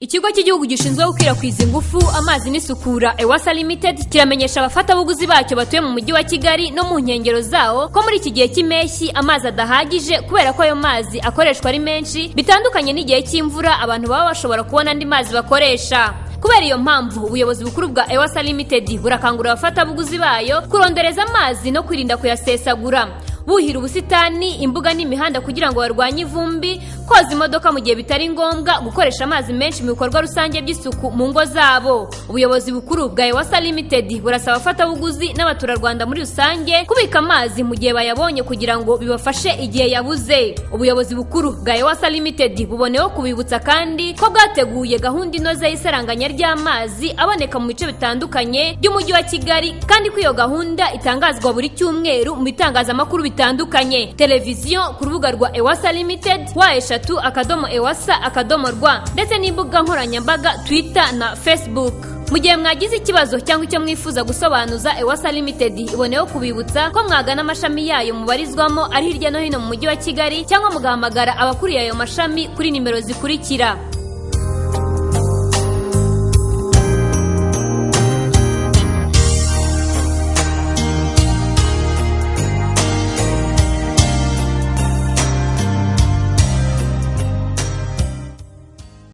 Ikigo cy'igihugu gishinzwe gukwirakwiza ingufu amazi n'isukura Ewasa Limited kiramenyesha abafatabuguzi bacyo batuye mu mujyi wa Kigali no mu nkengero zawo ko muri iki gihe cy'impeshyi amazi adahagije kubera ko ayo mazi akoreshwa ari menshi bitandukanye n'igihe cy'imvura abantu baba bashobora kubona andi mazi bakoresha. Kubera iyo mpamvu ubuyobozi bukuru bwa Ewasa Limited burakangurira abafatabuguzi bayo kurondereza amazi no kwirinda kuyasesagura, buhira ubusitani, imbuga n'imihanda kugira ngo barwanye ivumbi, koza imodoka mu gihe bitari ngombwa, gukoresha amazi menshi mu bikorwa rusange by'isuku mu ngo zabo. Ubuyobozi bukuru bwa Ewasa Limited burasaba abafatabuguzi n'abaturarwanda muri rusange kubika amazi mu gihe bayabonye kugira ngo bibafashe igihe yabuze. Ubuyobozi bukuru bwa Ewasa Limited buboneyeho kubibutsa kandi ko bwateguye gahunda inoze y'isaranganya ry'amazi aboneka mu bice bitandukanye by'umujyi wa Kigali, kandi ko iyo gahunda itangazwa buri cyumweru mu bitangazamakuru bitandukanye, televiziyo, ku rubuga rwa Ewasa Limited wa@ewasa.rw ndetse n'imbuga nkoranyambaga Twitter na Facebook. Mu gihe mwagize ikibazo cyangwa icyo mwifuza gusobanuza, Ewasa Limited iboneyeho kubibutsa ko mwagana amashami yayo mubarizwamo ari hirya no hino mu mujyi wa Kigali, cyangwa mugahamagara abakuriye ayo mashami kuri nimero zikurikira: